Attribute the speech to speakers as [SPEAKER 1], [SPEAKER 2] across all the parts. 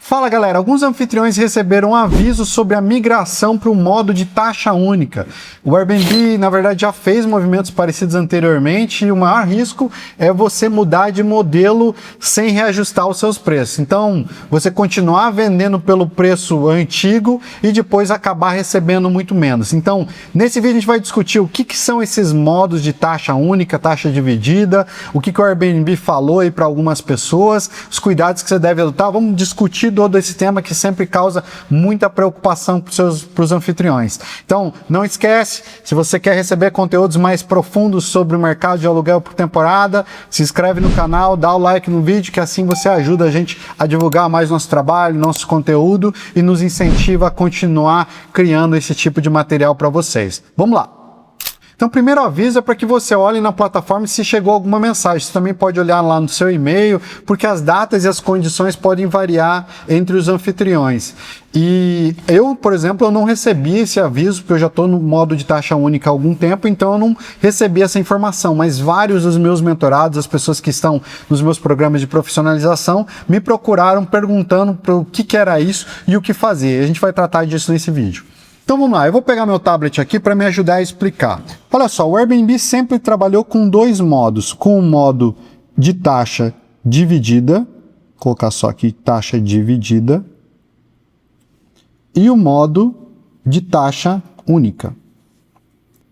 [SPEAKER 1] Fala galera, alguns anfitriões receberam aviso sobre a migração para o modo de taxa única. O Airbnb, na verdade, já fez movimentos parecidos anteriormente e o maior risco é você mudar de modelo sem reajustar os seus preços. Então, você continuar vendendo pelo preço antigo e depois acabar recebendo muito menos. Então, nesse vídeo a gente vai discutir o que são esses modos de taxa única, taxa dividida, o que o Airbnb falou aí para algumas pessoas, os cuidados que você deve adotar. Vamos discutir todo esse tema que sempre causa muita preocupação para os anfitriões. Então, não esquece, se você quer receber conteúdos mais profundos sobre o mercado de aluguel por temporada, se inscreve no canal, dá o like no vídeo, que assim você ajuda a gente a divulgar mais nosso trabalho, nosso conteúdo e nos incentiva a continuar criando esse tipo de material para vocês. Vamos lá! Então, o primeiro aviso é para que você olhe na plataforma se chegou alguma mensagem. Você também pode olhar lá no seu e-mail, porque as datas e as condições podem variar entre os anfitriões. E eu, por exemplo, eu não recebi esse aviso, porque eu já estou no modo de taxa única há algum tempo, então eu não recebi essa informação. Mas vários dos meus mentorados, as pessoas que estão nos meus programas de profissionalização, me procuraram perguntando o que era isso e o que fazer. A gente vai tratar disso nesse vídeo. Então vamos lá, eu vou pegar meu tablet aqui para me ajudar a explicar. Olha só, o Airbnb sempre trabalhou com dois modos, com o modo de taxa dividida, vou colocar só aqui taxa dividida, e o modo de taxa única. O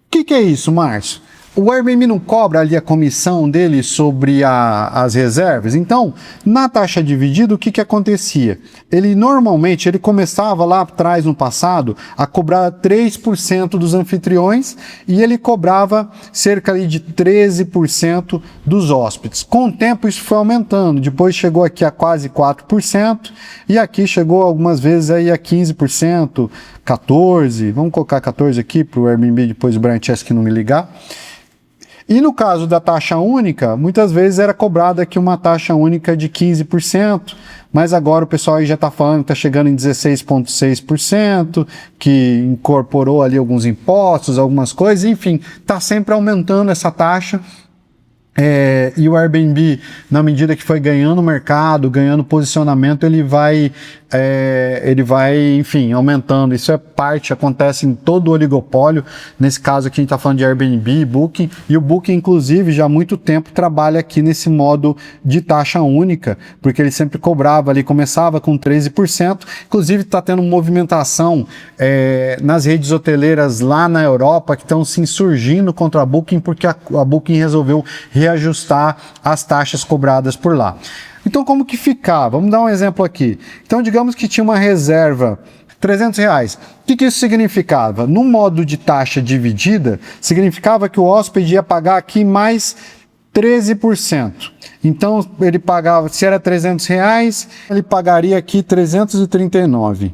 [SPEAKER 1] que é isso, Márcio? O Airbnb não cobra ali a comissão dele sobre as reservas? Então, na taxa dividida, o que acontecia? Ele normalmente, ele começava lá atrás no passado a cobrar 3% dos anfitriões e ele cobrava cerca ali de 13% dos hóspedes. Com o tempo isso foi aumentando, depois chegou aqui a quase 4% e aqui chegou algumas vezes aí a 15%, 14%, vamos colocar 14% aqui para o Airbnb, depois o Brian Chesky não me ligar. E no caso da taxa única, muitas vezes era cobrada aqui uma taxa única de 15%, mas agora o pessoal aí já está falando que está chegando em 16,6%, que incorporou ali alguns impostos, algumas coisas, enfim, está sempre aumentando essa taxa. E o Airbnb, na medida que foi ganhando mercado, ganhando posicionamento, ele vai, enfim, aumentando. Isso é parte, acontece em todo o oligopólio. Nesse caso aqui a gente está falando de Airbnb, Booking, e o Booking, inclusive, já há muito tempo trabalha aqui nesse modo de taxa única, porque ele sempre cobrava ali, começava com 13%, inclusive está tendo movimentação nas redes hoteleiras lá na Europa, que estão se insurgindo contra a Booking, porque a Booking resolveu reajustar as taxas cobradas por lá. Então, como que ficava? Vamos dar um exemplo aqui. Então, digamos que tinha uma reserva R$300. O que isso significava? No modo de taxa dividida, significava que o hóspede ia pagar aqui mais 13%. Então, ele pagava, se era R$300, ele pagaria aqui 339.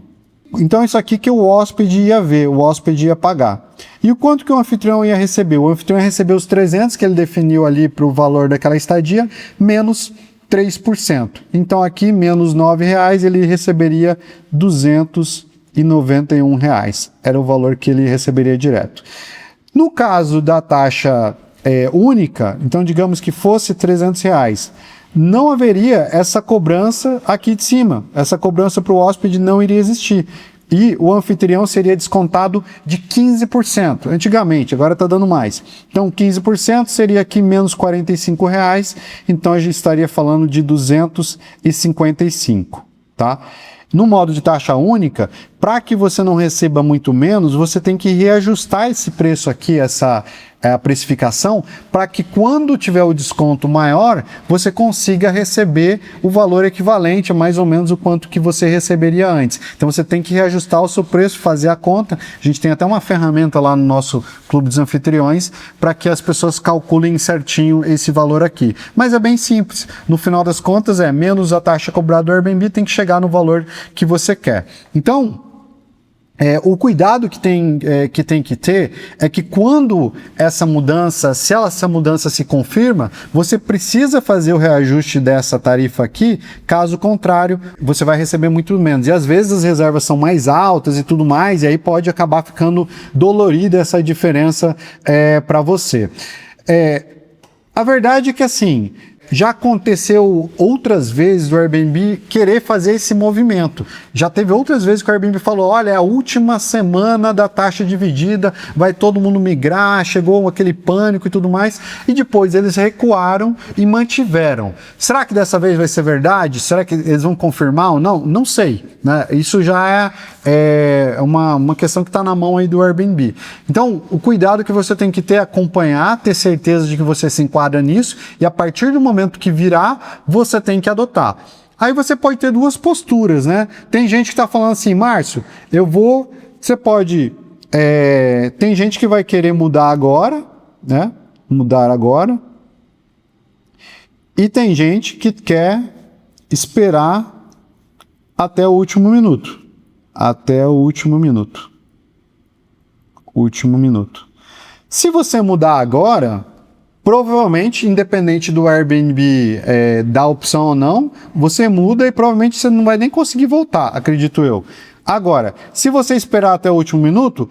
[SPEAKER 1] Então, isso aqui que o hóspede ia ver, o hóspede ia pagar. E o quanto que o anfitrião ia receber? O anfitrião ia receber os 300 que ele definiu ali para o valor daquela estadia, menos 3%. Então, aqui, menos R$9, ele receberia R$291. Era o valor que ele receberia direto. No caso da taxa única, então, digamos que fosse R$300, não haveria essa cobrança aqui de cima. Essa cobrança para o hóspede não iria existir. E o anfitrião seria descontado de 15%. Antigamente, agora está dando mais. Então, 15% seria aqui menos R$45. Então, a gente estaria falando de 255, tá? No modo de taxa única, para que você não receba muito menos, você tem que reajustar esse preço aqui, essa precificação, para que quando tiver o desconto maior, você consiga receber o valor equivalente a mais ou menos o quanto que você receberia antes. Então você tem que reajustar o seu preço, fazer a conta. A gente tem até uma ferramenta lá no nosso Clube dos Anfitriões para que as pessoas calculem certinho esse valor aqui. Mas é bem simples. No final das contas menos a taxa cobrada do Airbnb, tem que chegar no valor que você quer. Então, o cuidado que tem que ter é que quando essa mudança, se essa mudança se confirma, você precisa fazer o reajuste dessa tarifa aqui, caso contrário, você vai receber muito menos. E às vezes as reservas são mais altas e tudo mais, e aí pode acabar ficando dolorida essa diferença para você. A verdade é que assim, Já aconteceu outras vezes do Airbnb querer fazer esse movimento. Já teve outras vezes que o Airbnb falou, olha, é a última semana da taxa dividida, vai todo mundo migrar, chegou aquele pânico e tudo mais, e depois eles recuaram e mantiveram. Será que dessa vez vai ser verdade? Será que eles vão confirmar ou não? Não sei, né? Isso já é uma questão que está na mão aí do Airbnb. Então, o cuidado que você tem que ter é acompanhar, ter certeza de que você se enquadra nisso, e a partir do momento que virar, você tem que adotar. Aí você pode ter duas posturas, né? Tem gente que está falando assim, Márcio, você pode... tem gente que vai querer mudar agora, né? Mudar agora. E tem gente que quer esperar até o último minuto. Até o último minuto. Último minuto. Se você mudar agora, provavelmente, independente do Airbnb dar opção ou não, você muda e provavelmente você não vai nem conseguir voltar, acredito eu. Agora, se você esperar até o último minuto,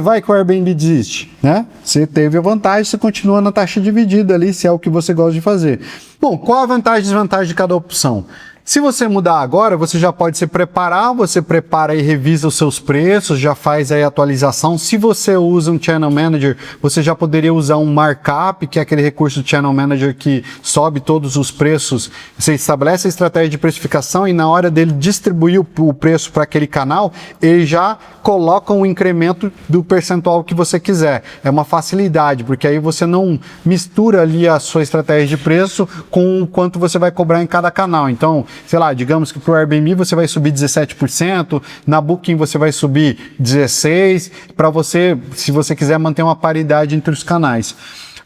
[SPEAKER 1] vai que o Airbnb desiste, né? Você teve a vantagem, você continua na taxa dividida ali, se é o que você gosta de fazer. Bom, qual a vantagem e desvantagem de cada opção? Se você mudar agora, você já pode se preparar, você prepara e revisa os seus preços, já faz aí a atualização. Se você usa um Channel Manager, você já poderia usar um markup, que é aquele recurso do Channel Manager que sobe todos os preços. Você estabelece a estratégia de precificação e na hora dele distribuir o preço para aquele canal, ele já coloca um incremento do percentual que você quiser. É uma facilidade, porque aí você não mistura ali a sua estratégia de preço com o quanto você vai cobrar em cada canal. Então, sei lá, digamos que para o Airbnb você vai subir 17%, na Booking você vai subir 16%, para você, se você quiser manter uma paridade entre os canais.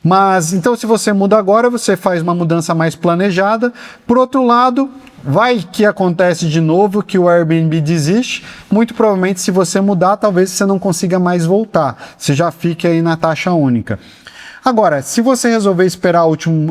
[SPEAKER 1] Mas, então, se você muda agora, você faz uma mudança mais planejada. Por outro lado, vai que acontece de novo que o Airbnb desiste. Muito provavelmente, se você mudar, talvez você não consiga mais voltar. Você já fique aí na taxa única. Agora, se você resolver esperar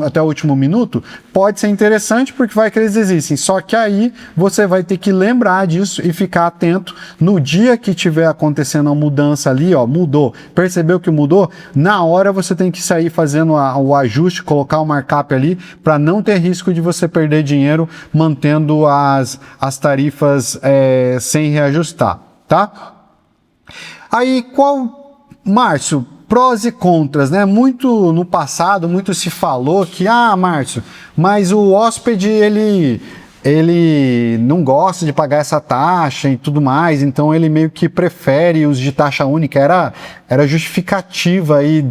[SPEAKER 1] até o último minuto, pode ser interessante porque vai que eles existem. Só que aí você vai ter que lembrar disso e ficar atento no dia que tiver acontecendo a mudança ali, ó, mudou. Percebeu que mudou? Na hora você tem que sair fazendo o ajuste, colocar o markup ali para não ter risco de você perder dinheiro mantendo as tarifas sem reajustar, tá? Aí, Márcio, prós e contras, né? Muito no passado, muito se falou que, Márcio, mas o hóspede, ele não gosta de pagar essa taxa e tudo mais, então ele meio que prefere os de taxa única. Era justificativa aí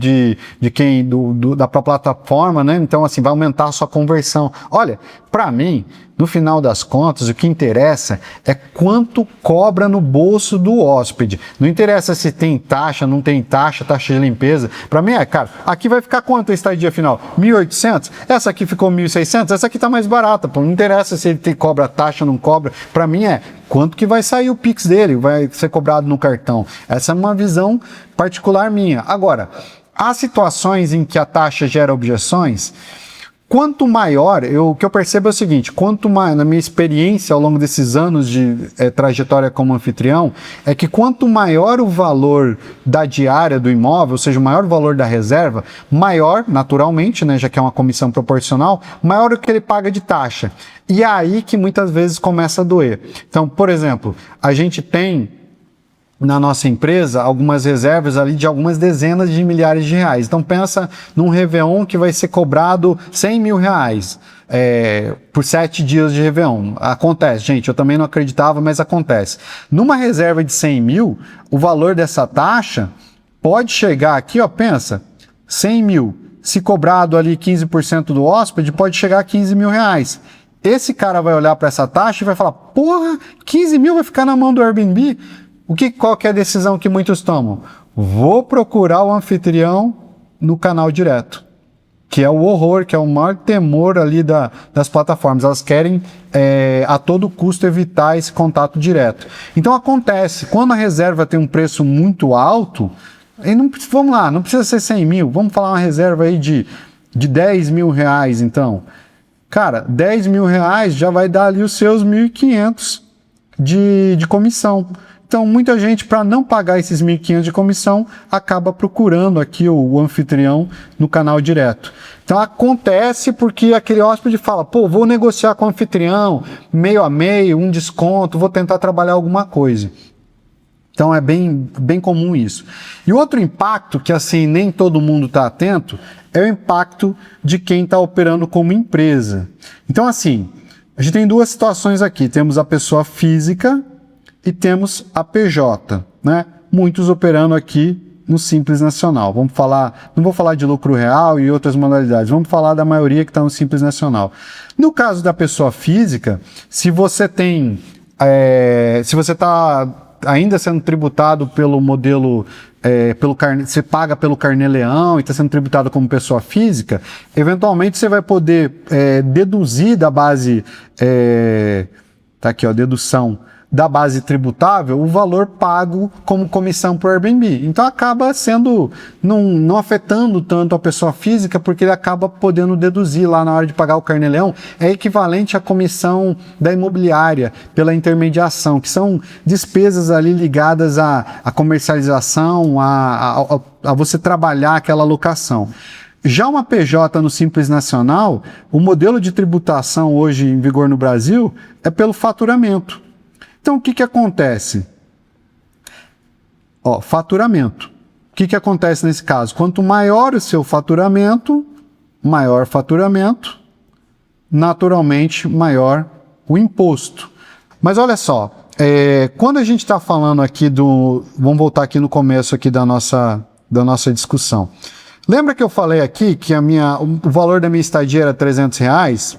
[SPEAKER 1] da própria plataforma, né? Então, assim, vai aumentar a sua conversão. Olha, para mim, no final das contas, o que interessa é quanto cobra no bolso do hóspede. Não interessa se tem taxa, não tem taxa de limpeza. Para mim cara, aqui vai ficar quanto a estadia final? 1.800? Essa aqui ficou 1.600? Essa aqui tá mais barata. Pô. Não interessa se ele cobra taxa ou não cobra. Para mim quanto que vai sair o Pix dele, vai ser cobrado no cartão. Essa é uma visão particular minha. Agora, há situações em que a taxa gera objeções. Quanto maior, o que eu percebo é o seguinte, quanto mais, na minha experiência ao longo desses anos de trajetória como anfitrião, é que quanto maior o valor da diária do imóvel, ou seja, o maior valor da reserva, maior, naturalmente, né, já que é uma comissão proporcional, maior o que ele paga de taxa. E é aí que muitas vezes começa a doer. Então, por exemplo, a gente tem na nossa empresa algumas reservas ali de algumas dezenas de milhares de reais. Então pensa num Réveillon que vai ser cobrado 100 mil reais por 7 dias de Réveillon. Acontece, gente, eu também não acreditava, mas acontece. Numa reserva de 100 mil, o valor dessa taxa pode chegar aqui, ó, pensa, 100 mil, se cobrado ali 15% do hóspede, pode chegar a 15 mil reais. Esse cara vai olhar para essa taxa e vai falar, porra, 15 mil vai ficar na mão do Airbnb? Qual que é a decisão que muitos tomam? Vou procurar o anfitrião no canal direto, que é o horror, que é o maior temor ali das plataformas. Elas querem a todo custo evitar esse contato direto. Então acontece, quando a reserva tem um preço muito alto, vamos lá, não precisa ser 100 mil, vamos falar uma reserva aí de 10 mil reais então. Cara, 10 mil reais já vai dar ali os seus 1.500 de comissão. Então, muita gente, para não pagar esses 1.500 de comissão, acaba procurando aqui o anfitrião no canal direto. Então, acontece porque aquele hóspede fala, pô, vou negociar com o anfitrião, meio a meio, um desconto, vou tentar trabalhar alguma coisa. Então, é bem comum isso. E outro impacto, que assim, nem todo mundo está atento, é o impacto de quem está operando como empresa. Então, assim, a gente tem duas situações aqui. Temos a pessoa física e temos a PJ, né? Muitos operando aqui no Simples Nacional. Vamos falar, não vou falar de lucro real e outras modalidades, vamos falar da maioria que está no Simples Nacional. No caso da pessoa física, se você tem, se você está ainda sendo tributado pelo modelo, você paga pelo Carnê-Leão e está sendo tributado como pessoa física, eventualmente você vai poder deduzir da base, tá aqui ó, dedução da base tributável, o valor pago como comissão por Airbnb. Então acaba sendo, não afetando tanto a pessoa física, porque ele acaba podendo deduzir lá na hora de pagar o Carnê-Leão, é equivalente à comissão da imobiliária pela intermediação, que são despesas ali ligadas à comercialização, a você trabalhar aquela locação. Já uma PJ no Simples Nacional, o modelo de tributação hoje em vigor no Brasil é pelo faturamento. Então, o que acontece? Ó, faturamento. O que acontece nesse caso? Quanto maior o seu faturamento, naturalmente, maior o imposto. Mas olha só, quando a gente está falando aqui vamos voltar aqui no começo aqui da nossa discussão. Lembra que eu falei aqui que o valor da minha estadia era R$300?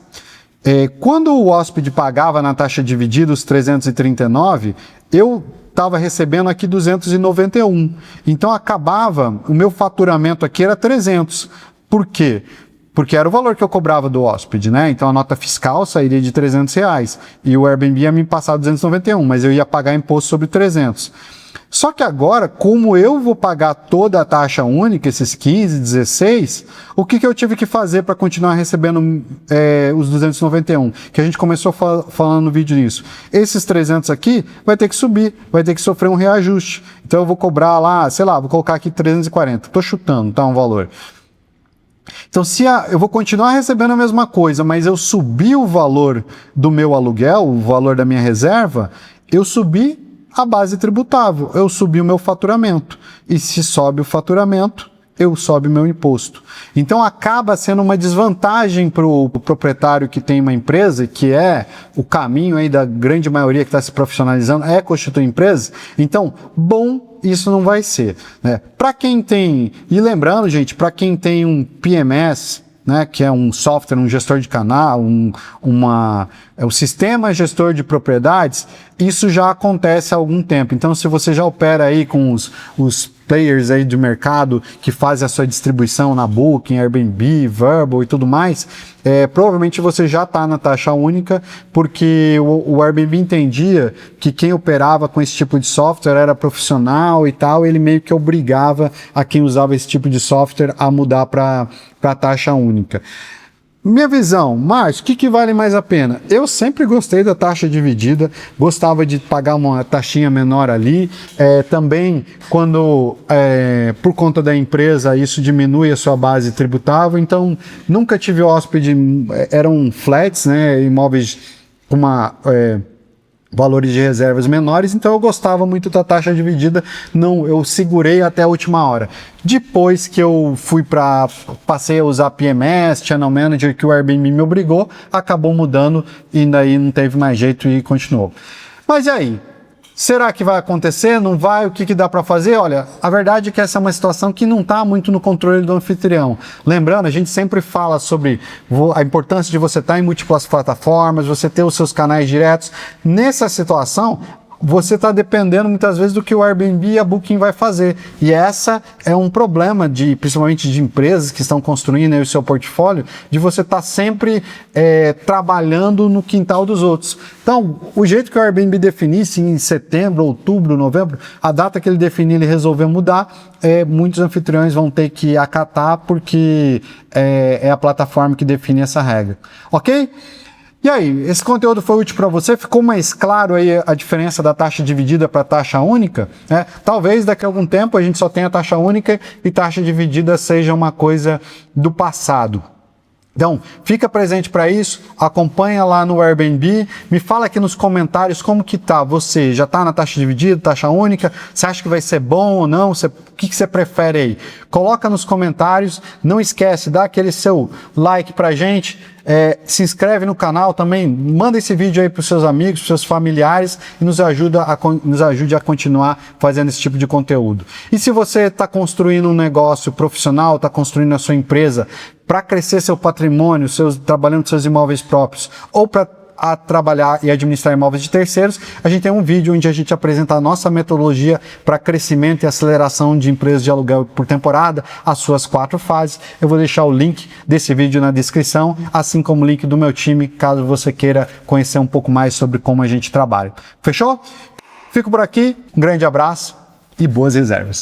[SPEAKER 1] Quando o hóspede pagava na taxa dividida os 339, eu estava recebendo aqui 291. Então acabava, o meu faturamento aqui era 300. Por quê? Porque era o valor que eu cobrava do hóspede, né? Então a nota fiscal sairia de R$300 e o Airbnb ia me passar 291, mas eu ia pagar imposto sobre 300. Só que agora, como eu vou pagar toda a taxa única, esses 15, 16, o que eu tive que fazer para continuar recebendo os 291? Que a gente começou falando no vídeo nisso. Esses 300 aqui vai ter que subir, vai ter que sofrer um reajuste. Então eu vou cobrar lá, sei lá, vou colocar aqui 340. Estou chutando, tá, um valor. Então, eu vou continuar recebendo a mesma coisa, mas eu subi o valor do meu aluguel, o valor da minha reserva, eu subi a base tributável, eu subi o meu faturamento. E se sobe o faturamento, eu sobe o meu imposto. Então acaba sendo uma desvantagem para o proprietário que tem uma empresa, que é o caminho aí da grande maioria que está se profissionalizando, é constituir empresas. Então, bom, isso não vai ser, né? Para quem tem, e lembrando, gente, para quem tem um PMS, né, que é um software, um gestor de canal, é o sistema gestor de propriedades, isso já acontece há algum tempo. Então, se você já opera aí com os players aí do mercado que fazem a sua distribuição na Booking, Airbnb, Vrbo e tudo mais, provavelmente você já está na taxa única, porque o Airbnb entendia que quem operava com esse tipo de software era profissional e tal, ele meio que obrigava a quem usava esse tipo de software a mudar para a taxa única. Minha visão, Márcio, o que vale mais a pena? Eu sempre gostei da taxa dividida, gostava de pagar uma taxinha menor ali, também quando, por conta da empresa, isso diminui a sua base tributável, então nunca tive hóspede, eram flats, né, imóveis com valores de reservas menores, então eu gostava muito da taxa dividida, eu segurei até a última hora. Depois que eu passei a usar PMS, Channel Manager, que o Airbnb me obrigou, acabou mudando e daí não teve mais jeito e continuou. Mas e aí? Será que vai acontecer? Não vai? O que dá para fazer? Olha, a verdade é que essa é uma situação que não está muito no controle do anfitrião. Lembrando, a gente sempre fala sobre a importância de você estar em múltiplas plataformas, você ter os seus canais diretos. Nessa situação, você está dependendo muitas vezes do que o Airbnb e a Booking vai fazer. E essa é um problema, principalmente de empresas que estão construindo aí o seu portfólio, de você estar sempre trabalhando no quintal dos outros. Então, o jeito que o Airbnb definisse em setembro, outubro, novembro, a data que ele definir, ele resolveu mudar, muitos anfitriões vão ter que acatar porque é a plataforma que define essa regra. Ok? E aí, esse conteúdo foi útil para você? Ficou mais claro aí a diferença da taxa dividida para taxa única? Talvez daqui a algum tempo a gente só tenha taxa única e taxa dividida seja uma coisa do passado. Então, fica presente para isso, acompanha lá no Airbnb, me fala aqui nos comentários como que tá, você já tá na taxa dividida, taxa única, você acha que vai ser bom ou não, o que você prefere aí? Coloca nos comentários, não esquece, dá aquele seu like pra gente, se inscreve no canal também, manda esse vídeo aí pros seus amigos, pros seus familiares e nos ajude a continuar fazendo esse tipo de conteúdo. E se você está construindo um negócio profissional, está construindo a sua empresa, para crescer seu patrimônio, trabalhando com seus imóveis próprios, ou para trabalhar e administrar imóveis de terceiros, a gente tem um vídeo onde a gente apresenta a nossa metodologia para crescimento e aceleração de empresas de aluguel por temporada, as suas 4 fases. Eu vou deixar o link desse vídeo na descrição, assim como o link do meu time, caso você queira conhecer um pouco mais sobre como a gente trabalha. Fechou? Fico por aqui, um grande abraço e boas reservas.